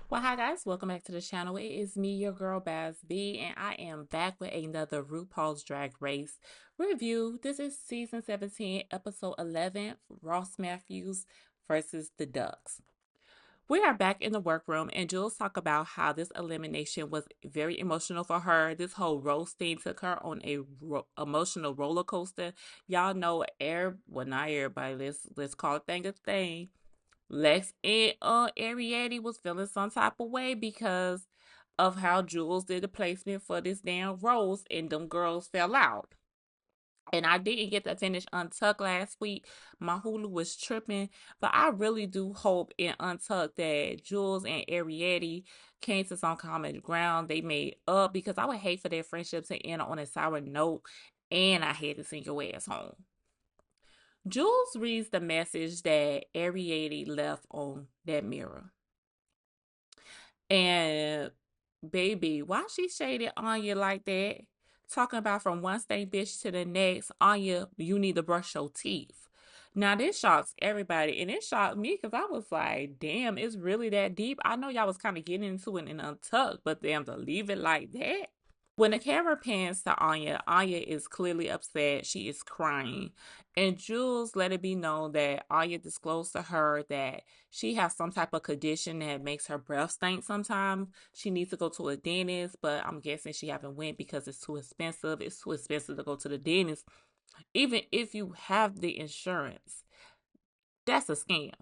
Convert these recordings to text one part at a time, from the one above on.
Well, hi guys, welcome back to the channel. It is me, your girl Baz B, and I am back with another RuPaul's Drag Race review. This is season 17, episode 11, Ross Matthews versus the Ducks. We are back in the workroom, and Jules talk about how this elimination was very emotional for her. This whole roast thing took her on a emotional roller coaster. Y'all know, well, not everybody. Let's call it thing a thing. Lex and Arrietty was feeling some type of way because of how Jules did the placement for this damn rose, and them girls fell out. And I didn't get to finish Untucked last week. My Hulu was tripping, but I really do hope in Untucked that Jules and Arrietty came to some common ground. They made up because I would hate for their friendship to end on a sour note, and I had to send your ass home. Jules reads the message that Arrietty left on that mirror. And baby, why she shaded Onya like that? Talking about from one state bitch to the next, Onya, you need to brush your teeth. Now this shocks everybody, and it shocked me because I was like, damn, it's really that deep. I know y'all was kind of getting into it in Untucked, but damn, to leave it like that. When the camera pans to Anya, Anya is clearly upset. She is crying. And Jules let it be known that Anya disclosed to her that she has some type of condition that makes her breath stink sometimes. She needs to go to a dentist, but I'm guessing she haven't went because it's too expensive. It's too expensive to go to the dentist. Even if you have the insurance, that's a scam.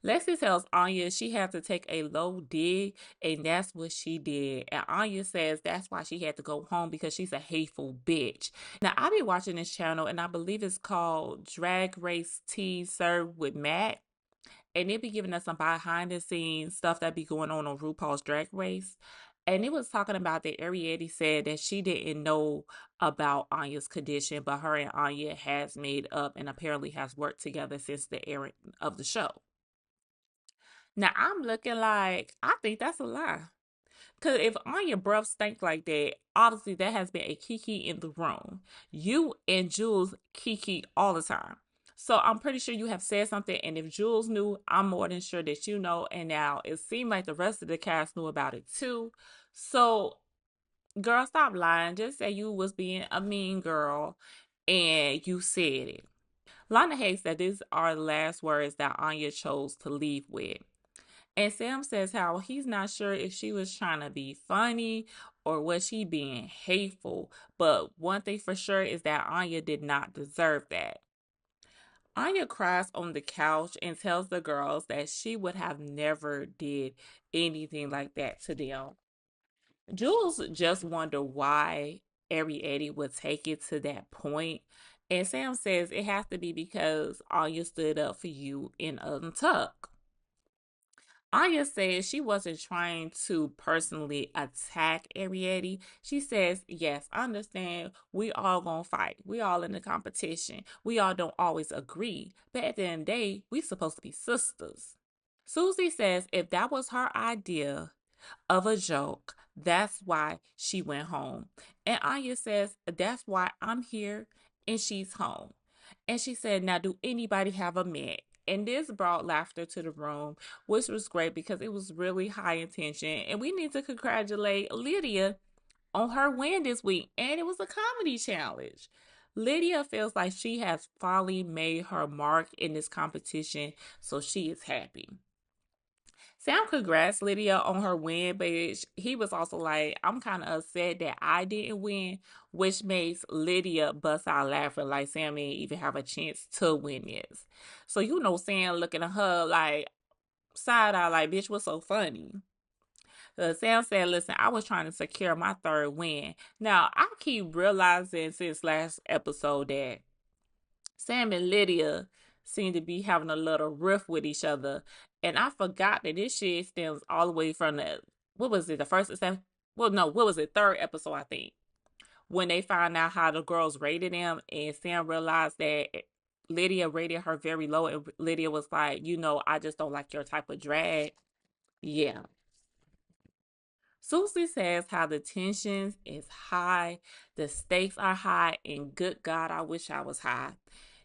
Lexi tells Anya she had to take a low dig, and that's what she did. And Anya says that's why she had to go home because she's a hateful bitch. Now, I be watching this channel, and I believe it's called Drag Race Tea Served with Matt. And it be giving us some behind the scenes stuff that be going on RuPaul's Drag Race. And it was talking about that Arrietty said that she didn't know about Anya's condition, but her and Anya has made up and apparently has worked together since the airing of the show. Now I'm looking like I think that's a lie. Cause if on your breath stink like that, obviously that has been a Kiki in the room. You and Jules Kiki all the time. So I'm pretty sure you have said something, and if Jules knew, I'm more than sure that you know. And now it seemed like the rest of the cast knew about it too. So, girl, stop lying. Just say you was being a mean girl, and you said it. Lana hates that these are the last words that Anya chose to leave with. And Sam says how he's not sure if she was trying to be funny or was she being hateful. But one thing for sure is that Anya did not deserve that. Anya cries on the couch and tells the girls that she would have never did anything like that to them. Jules just wonder why Arrietty would take it to that point. And Sam says it has to be because Anya stood up for you in Untuck. Anya says she wasn't trying to personally attack Arrietty. She says, yes, I understand. We all gonna fight. We all in the competition. We all don't always agree. But at the end of the day, we supposed to be sisters. Susie says if that was her idea of a joke, that's why she went home. And Anya says, that's why I'm here and she's home. And she said, now, do anybody have a mint? And this brought laughter to the room, which was great because it was really high intention. And we need to congratulate Lydia on her win this week. And it was a comedy challenge. Lydia feels like she has finally made her mark in this competition, so she is happy. Sam congrats Lydia on her win, but he was also like, I'm kind of upset that I didn't win, which makes Lydia bust out laughing like Sam didn't even have a chance to win this. So, Sam looking at her like side eye, like, bitch, what's so funny? Sam said, listen, I was trying to secure my third win. Now, I keep realizing since last episode that Sam and Lydia seem to be having a little riff with each other. And I forgot that this shit stems all the way from what was it, the first and second? Well, no, what was it, third episode, I think. When they found out how the girls rated them, and Sam realized that Lydia rated her very low, and Lydia was like, I just don't like your type of drag. Yeah. Susie says how the tensions is high, the stakes are high, and good God, I wish I was high.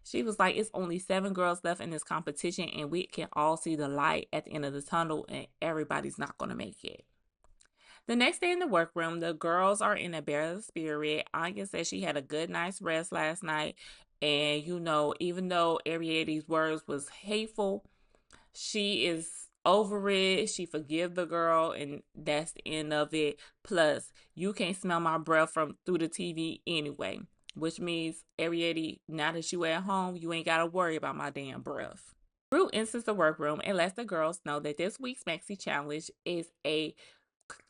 She was like, it's only 7 girls left in this competition, and we can all see the light at the end of the tunnel, and everybody's not going to make it. The next day in the workroom, the girls are in a better spirit. Anya says she had a good night's rest last night. And, even though Arrietty's words was hateful, she is over it. She forgive the girl, and that's the end of it. Plus, you can't smell my breath from through the TV anyway, which means, Arrietty, now that you at home, you ain't got to worry about my damn breath. Rue enters the workroom and lets the girls know that this week's Maxi Challenge is a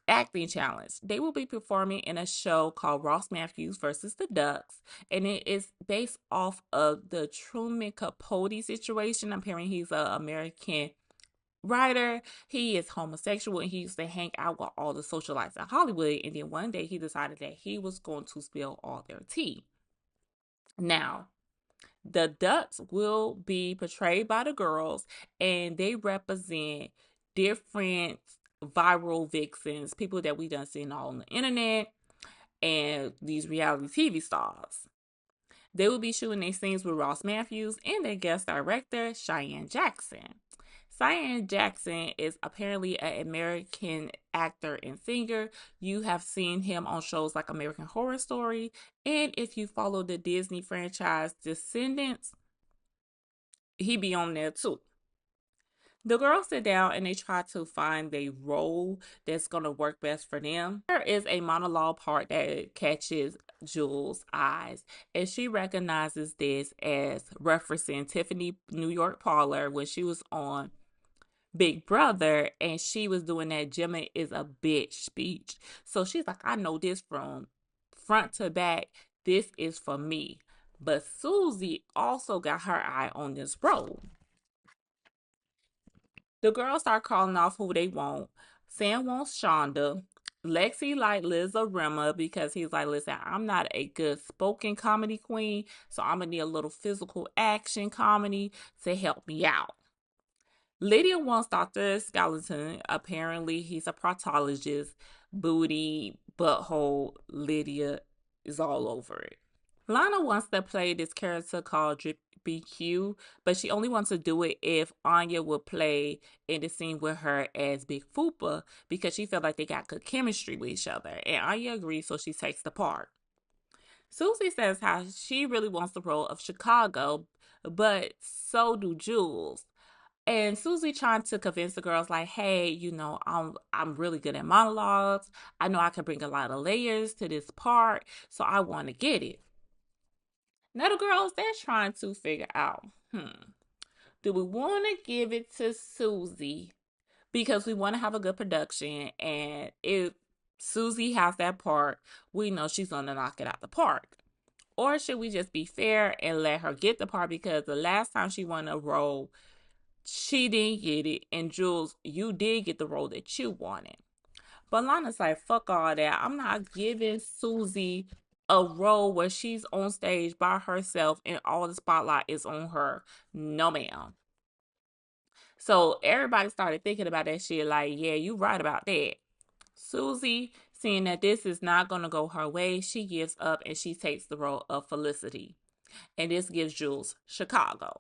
acting challenge. They will be performing in a show called Ross Matthews versus the Ducks, and it is based off of the Truman Capote situation. Apparently, he's an American writer. He is homosexual, and he used to hang out with all the socialites in Hollywood. And then one day, he decided that he was going to spill all their tea. Now, the Ducks will be portrayed by the girls, and they represent different viral vixens, people that we done seen all on the internet, and these reality TV stars. They will be shooting their scenes with Ross Matthews and their guest director, Cheyenne Jackson. Cheyenne Jackson is apparently an American actor and singer. You have seen him on shows like American Horror Story, and if you follow the Disney franchise Descendants, he be on there too. The girls sit down and they try to find a role that's going to work best for them. There is a monologue part that catches Jules' eyes, and she recognizes this as referencing Tiffany New York Parlor when she was on Big Brother, and she was doing that Gemma is a bitch speech. So she's like, I know this from front to back. This is for me. But Susie also got her eye on this role. The girls start calling off who they want. Sam wants Shonda. Lexi like Liz or Rema because he's like, listen, I'm not a good spoken comedy queen, so I'm going to need a little physical action comedy to help me out. Lydia wants Dr. Skeleton. Apparently, he's a proctologist. Booty, butthole, Lydia is all over it. Lana wants to play this character called Drippy Q, but she only wants to do it if Onya would play in the scene with her as Big Fupa because she felt like they got good chemistry with each other. And Onya agrees, so she takes the part. Susie says how she really wants the role of Chicago, but so do Jules. And Susie trying to convince the girls like, hey, I'm really good at monologues. I know I can bring a lot of layers to this part, so I want to get it. Now the girls, they're trying to figure out, do we want to give it to Susie because we want to have a good production, and if Susie has that part, we know she's going to knock it out the park? Or should we just be fair and let her get the part because the last time she won a role, she didn't get it, and Jules, you did get the role that you wanted. But Lana's like, fuck all that. I'm not giving Susie a role where she's on stage by herself and all the spotlight is on her. No, ma'am. So everybody started thinking about that shit like, yeah, you right about that. Susie, seeing that this is not going to go her way, she gives up and she takes the role of Felicity. And this gives Jules Chicago.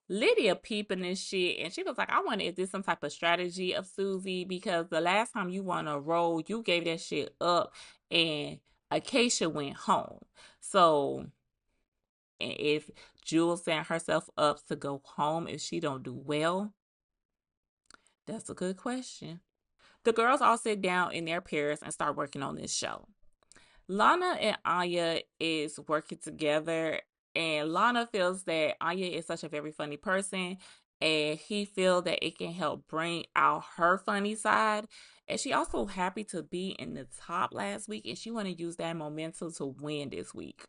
Lydia peeping this shit, and she was like, I wonder if this some type of strategy of Susie, because the last time you won a role, you gave that shit up, and Acacia went home. So, if Jules set herself up to go home if she don't do well, that's a good question. The girls all sit down in their pairs and start working on this show. Lana and Anya is working together, and Lana feels that Anya is such a very funny person, and he feels that it can help bring out her funny side. And she also happy to be in the top last week, and she want to use that momentum to win this week.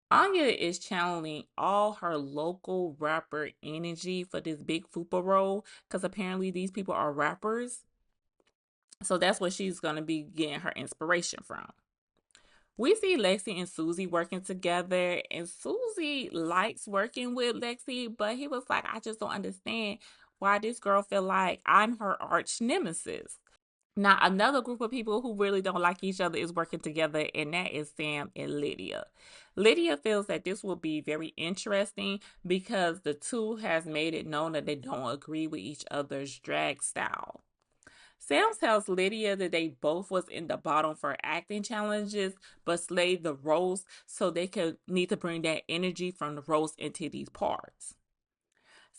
Anya is channeling all her local rapper energy for this big fupa role, because apparently these people are rappers. So that's what she's going to be getting her inspiration from. We see Lexi and Susie working together, and Susie likes working with Lexi, but he was like, I just don't understand why this girl feel like I'm her arch nemesis. Now, another group of people who really don't like each other is working together, and that is Sam and Lydia. Lydia feels that this will be very interesting because the two has made it known that they don't agree with each other's drag style. Sam tells Lydia that they both was in the bottom for acting challenges, but slayed the roast, so they could need to bring that energy from the roast into these parts.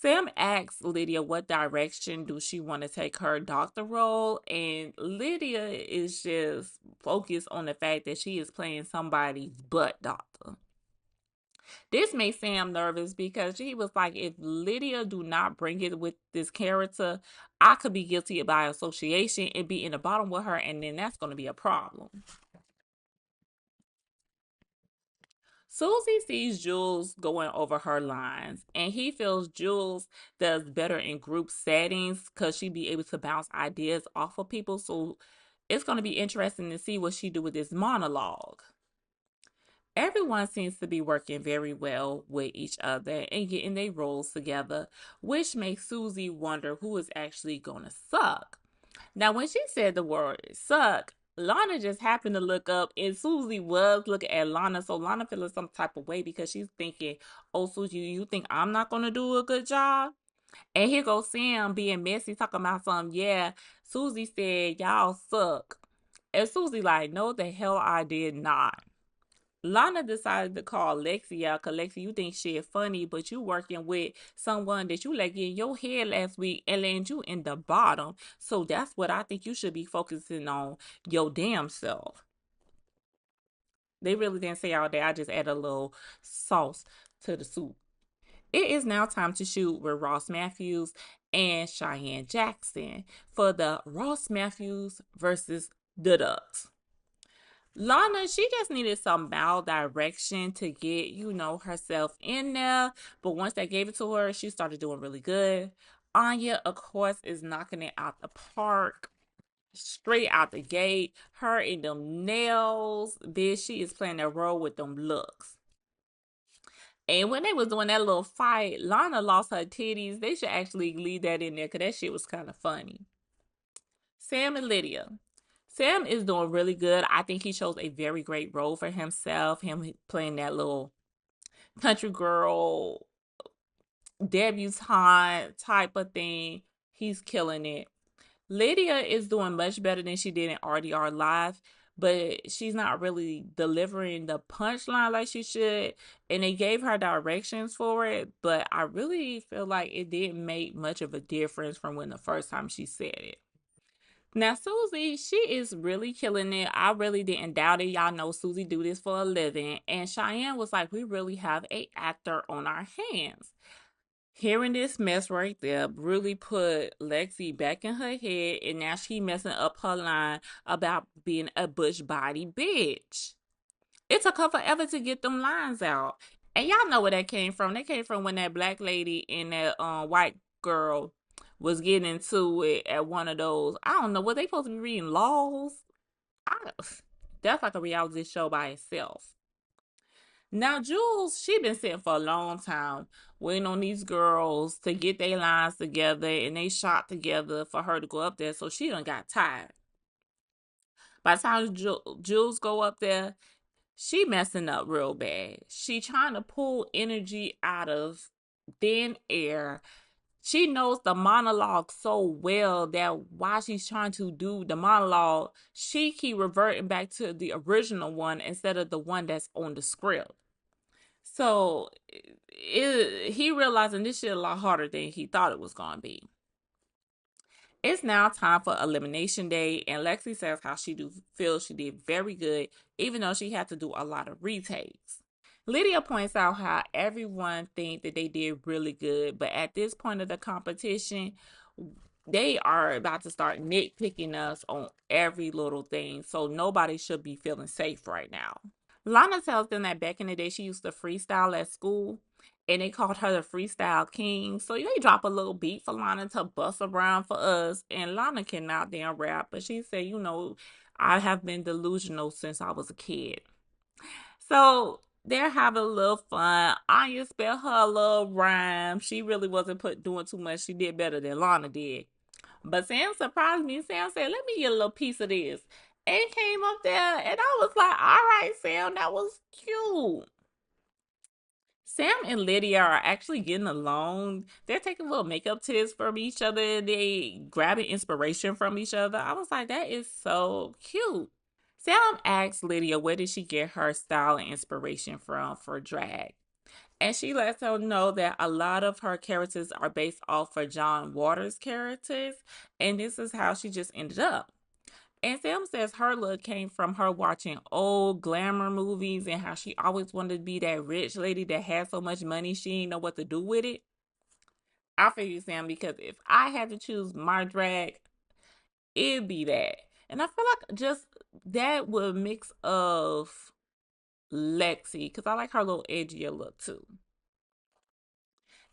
Sam asks Lydia what direction do she want to take her doctor role, and Lydia is just focused on the fact that she is playing somebody's butt doctor. This made Sam nervous because he was like, if Lydia do not bring it with this character, I could be guilty by association and be in the bottom with her, and then that's going to be a problem. Susie sees Jules going over her lines, and he feels Jules does better in group settings because she be able to bounce ideas off of people. So it's going to be interesting to see what she do with this monologue. Everyone seems to be working very well with each other and getting their roles together, which makes Susie wonder who is actually going to suck. Now, when she said the word suck, Lana just happened to look up, and Susie was looking at Lana. So Lana feeling some type of way because she's thinking, oh, Susie, you think I'm not going to do a good job? And here goes Sam being messy, talking about something. Yeah, Susie said, y'all suck. And Susie like, no, the hell I did not. Lana decided to call Lexi out because Lexi, you think she is funny, but you working with someone that you let get in your head last week and land you in the bottom. So that's what I think you should be focusing on, your damn self. They really didn't say all that. I just added a little sauce to the soup. It is now time to shoot with Ross Matthews and Cheyenne Jackson for the Ross Matthews versus the Ducks. Lana, she just needed some mild direction to get, herself in there. But once they gave it to her, she started doing really good. Onya, of course, is knocking it out the park. Straight out the gate. Her and them nails. Bitch, she is playing that role with them looks. And when they was doing that little fight, Lana lost her titties. They should actually leave that in there because that shit was kind of funny. Sam and Lydia. Sam is doing really good. I think he chose a very great role for himself. Him playing that little country girl debutante type of thing. He's killing it. Lydia is doing much better than she did in RDR Live, but she's not really delivering the punchline like she should. And they gave her directions for it, but I really feel like it didn't make much of a difference from when the first time she said it. Now, Susie, she is really killing it. I really didn't doubt it. Y'all know Susie do this for a living. And Cheyenne was like, we really have a actor on our hands. Hearing this mess right there really put Lexi back in her head, and now she messing up her line about being a bush body bitch. It took her forever to get them lines out. And y'all know where that came from. That came from when that black lady and that white girl was getting into it at one of those. I don't know. Were they supposed to be reading laws? I, that's like a reality show by itself. Now, Jules, she been sitting for a long time, waiting on these girls to get their lines together and they shot together for her to go up there. So she done got tired. By the time Jules go up there, she messing up real bad. She trying to pull energy out of thin air. She knows the monologue so well that while she's trying to do the monologue, she keep reverting back to the original one instead of the one that's on the script. So he realizing this shit a lot harder than he thought it was gonna be. It's now time for elimination day, and Lexi says how she feels she did very good, even though she had to do a lot of retakes. Lydia points out how everyone thinks that they did really good, but at this point of the competition, they are about to start nitpicking us on every little thing, so nobody should be feeling safe right now. Lana tells them that back in the day she used to freestyle at school, and they called her the freestyle king. So they drop a little beat for Lana to bust around for us, and Lana cannot damn rap, but she said, I have been delusional since I was a kid. So they're having a little fun. Anya spelled her little rhyme. She really wasn't doing too much. She did better than Lana did. But Sam surprised me. Sam said, "Let me get a little piece of this." And came up there, and I was like, "All right, Sam, that was cute." Sam and Lydia are actually getting along. They're taking little makeup tips from each other. They grabbing inspiration from each other. I was like, that is so cute. Sam asks Lydia where did she get her style and inspiration from for drag. And she lets her know that a lot of her characters are based off of John Waters' characters. And this is how she just ended up. And Sam says her look came from her watching old glamour movies and how she always wanted to be that rich lady that had so much money she didn't know what to do with it. I feel you, Sam, because if I had to choose my drag, it'd be that. And I feel like just that would mix of Lexi, because I like her little edgier look too.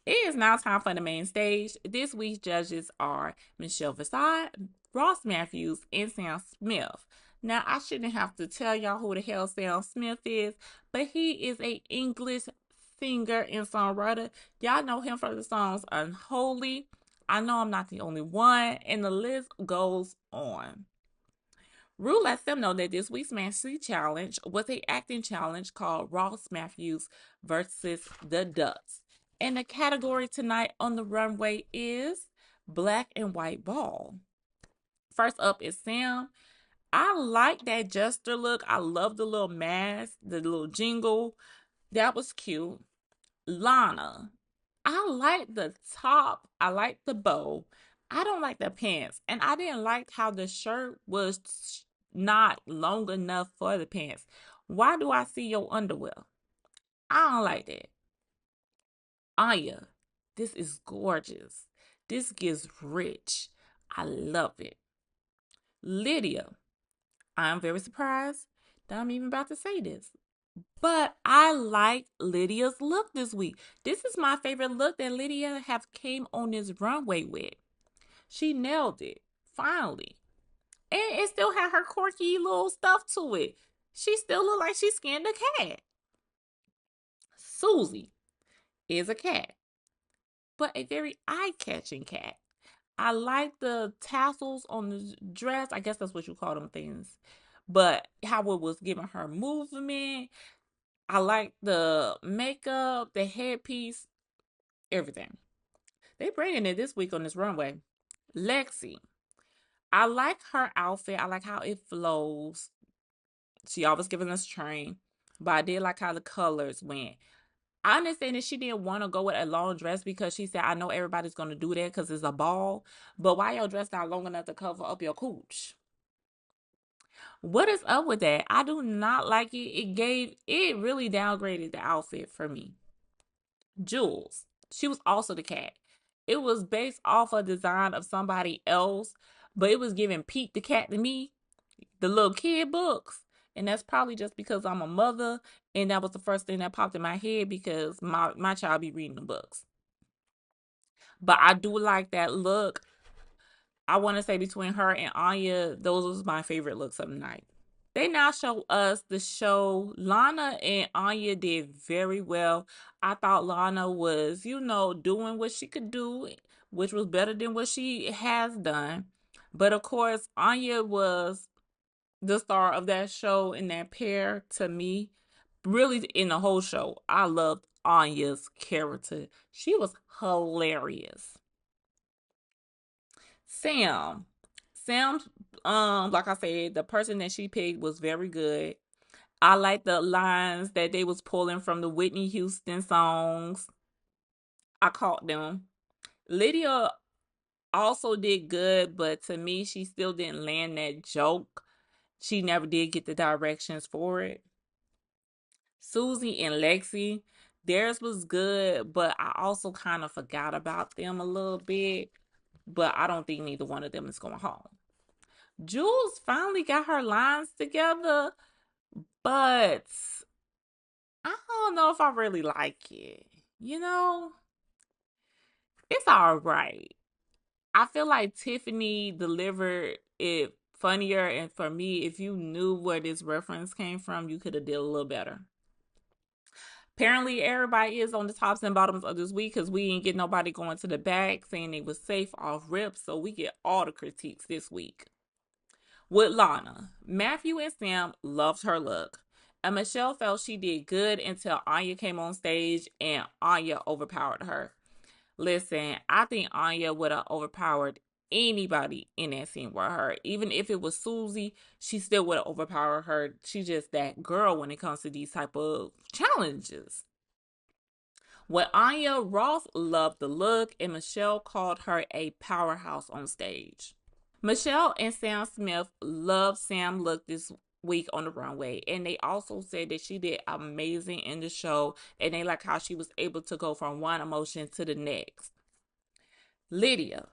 It is now time for the main stage. This week's judges are Michelle Visage, Ross Matthews, and Sam Smith. Now, I shouldn't have to tell y'all who the hell Sam Smith is, but he is a English singer and songwriter. Y'all know him from the songs Unholy, I Know I'm Not the Only One, and the list goes on. Rue lets them know that this week's Mastery Challenge was a acting challenge called Ross Matthews versus the Ducks. And the category tonight on the runway is Black and White Ball. First up is Sam. I like that jester look. I love the little mask, the little jingle. That was cute. Lana. I like the top. I like the bow. I don't like the pants. And I didn't like how the shirt was not long enough for the pants. Why do I see your underwear? I don't like that. Onya, this is gorgeous. This gives rich. I love it. Lydia, I'm very surprised that I'm even about to say this. But I like Lydia's look this week. This is my favorite look that Lydia have came on this runway with. She nailed it, finally. And it still had her quirky little stuff to it. She still looked like she skinned a cat. Susie is a cat, but a very eye-catching cat. I like the tassels on the dress. I guess that's what you call them things. But how it was giving her movement. I like the makeup, the headpiece, everything. They bringing it this week on this runway. Lexi. I like her outfit. I like how it flows. She always giving us train. But I did like how the colors went. I understand that she didn't want to go with a long dress because she said, I know everybody's going to do that because it's a ball. But why your dress not long enough to cover up your cooch? What is up with that? I do not like it. It really downgraded the outfit for me. Jules, she was also the cat. It was based off a design of somebody else, but it was giving Pete the cat to me, the little kid books. And that's probably just because I'm a mother, and that was the first thing that popped in my head because my child be reading the books. But I do like that look. I want to say between her and Anya, those was my favorite looks of the night. They now show us the show. Lana and Anya did very well. I thought Lana was, doing what she could do, which was better than what she has done. But of course, Anya was the star of that show and that pair to me. Really, in the whole show, I loved Anya's character. She was hilarious. Sam. Sam, like I said, the person that she picked was very good. I like the lines that they was pulling from the Whitney Houston songs. I caught them. Lydia also did good, but to me, she still didn't land that joke. She never did get the directions for it. Susie and Lexi, theirs was good, but I also kind of forgot about them a little bit. But I don't think neither one of them is going home. Jules finally got her lines together, but I don't know if I really like it. It's all right. I feel like Tiffany delivered it funnier, and for me, if you knew where this reference came from, you could have did a little better. Apparently, everybody is on the tops and bottoms of this week because we didn't get nobody going to the back saying they was safe off rip. So we get all the critiques this week. With Lana, Matthew and Sam loved her look. And Michelle felt she did good until Onya came on stage and Onya overpowered her. Listen, I think Onya would have overpowered anybody in that scene with her. Even if it was Susie, she still would have overpowered her. She's just that girl when it comes to these type of challenges. With Onya, Ross loved the look and Michelle called her a powerhouse on stage. Michelle and Sam Smith loved Sam's look this week on the runway, and they also said that she did amazing in the show, and they like how she was able to go from one emotion to the next. Lydia,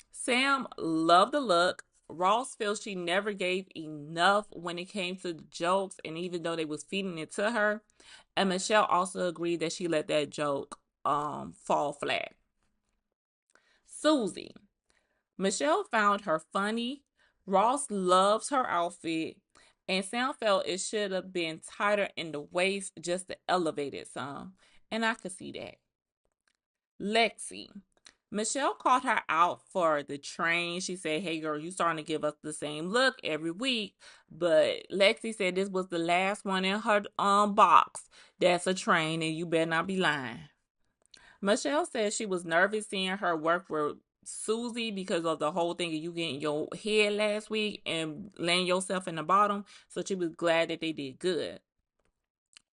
Sam loved the look. Ross feels she never gave enough when it came to the jokes, and even though they was feeding it to her, and Michelle also agreed that she let that joke fall flat. Susie, Michelle found her funny. Ross loves her outfit. And Sam felt it should have been tighter in the waist just to elevate it some. And I could see that. Lexi. Michelle called her out for the train. She said, hey girl, you starting to give us the same look every week. But Lexi said this was the last one in her box. That's a train and you better not be lying. Michelle said she was nervous seeing her work with Susie because of the whole thing of you getting your head last week and laying yourself in the bottom. So she was glad that they did good.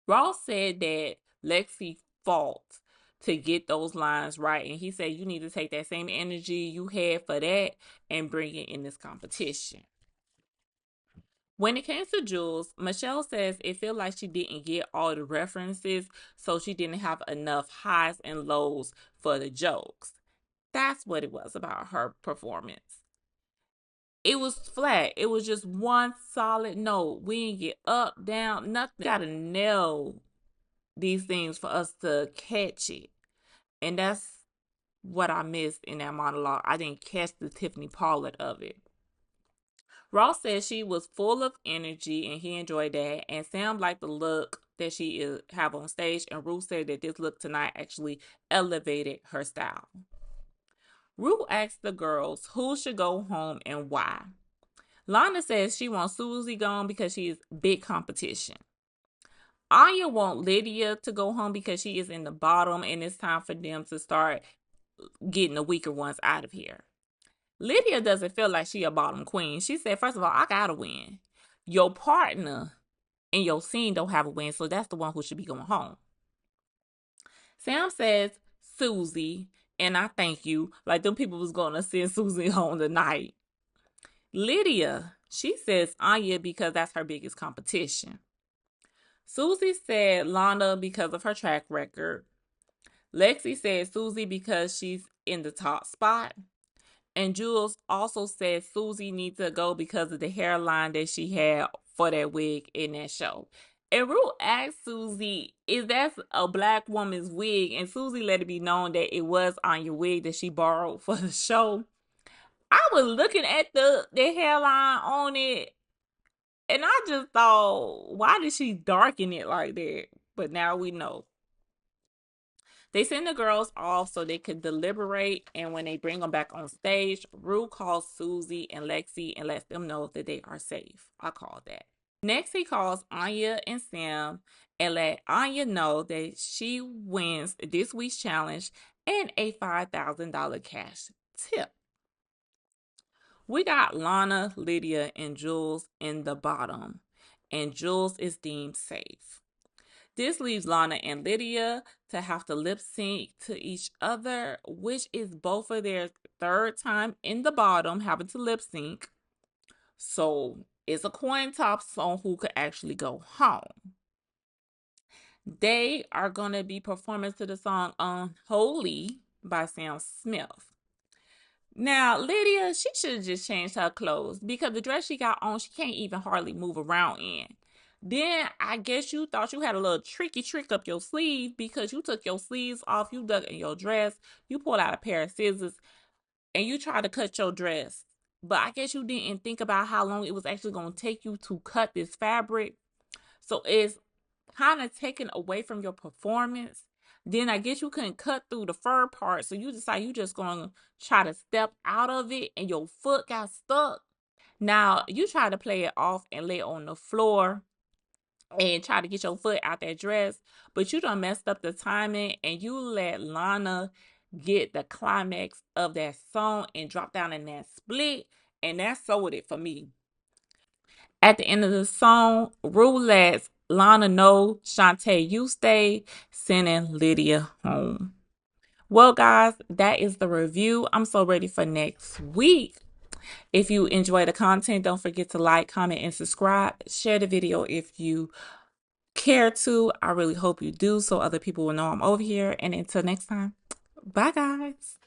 Ross said that Lexi fought to get those lines right. And he said you need to take that same energy you had for that and bring it in this competition. When it came to Jules, Michelle says it felt like she didn't get all the references, so she didn't have enough highs and lows for the jokes. That's what it was about her performance. It was flat. It was just one solid note. We didn't get up, down, nothing. Gotta nail these things for us to catch it. And that's what I missed in that monologue. I didn't catch the Tiffany Pollard of it. Ross said she was full of energy and he enjoyed that. And Sam liked the look that she have on stage. And Ruth said that this look tonight actually elevated her style. Ruth asked the girls who should go home and why. Lana says she wants Susie gone because she is big competition. Anya wants Lydia to go home because she is in the bottom and it's time for them to start getting the weaker ones out of here. Lydia doesn't feel like she a bottom queen. She said, first of all, I gotta win. Your partner in your scene don't have a win, so that's the one who should be going home. Sam says Susie, and I thank you. Like them people was gonna send Susie home tonight. Lydia, she says Anya because that's her biggest competition. Susie said Lana because of her track record. Lexi said Susie because she's in the top spot. And Jules also said Susie needs to go because of the hairline that she had for that wig in that show. And Ruth asked Susie, is that a black woman's wig? And Susie let it be known that it was on your wig that she borrowed for the show. I was looking at the hairline on it, and I just thought, why did she darken it like that? But now we know. They send the girls off so they could deliberate, and when they bring them back on stage, Rue calls Susie and Lexi and lets them know that they are safe. I call that. Next, he calls Anya and Sam and let Anya know that she wins this week's challenge and a $5,000 cash tip. We got Lana, Lydia, and Jules in the bottom, and Jules is deemed safe. This leaves Lana and Lydia to have to lip sync to each other, which is both of their third time in the bottom having to lip sync. So it's a coin toss on who could actually go home. They are going to be performing to the song Unholy by Sam Smith. Now, Lydia, she should have just changed her clothes because the dress she got on, she can't even hardly move around in. Then I guess you thought you had a little tricky trick up your sleeve because you took your sleeves off, you dug in your dress, you pulled out a pair of scissors, and you tried to cut your dress. But I guess you didn't think about how long it was actually going to take you to cut this fabric. So it's kind of taken away from your performance. Then I guess you couldn't cut through the fur part, so you decide you just gonna try to step out of it, and your foot got stuck. Now you try to play it off and lay on the floor and try to get your foot out that dress, but you done messed up the timing and you let Lana get the climax of that song and drop down in that split, and that sold it for me. At the end of the song, Rue lets Lana know, Shantae, you stay, sending Lydia home. Well, guys, that is the review. I'm so ready for next week. If you enjoy the content, don't forget to like, comment, and subscribe. Share the video if you care to. I really hope you do so other people will know I'm over here. And until next time, bye, guys.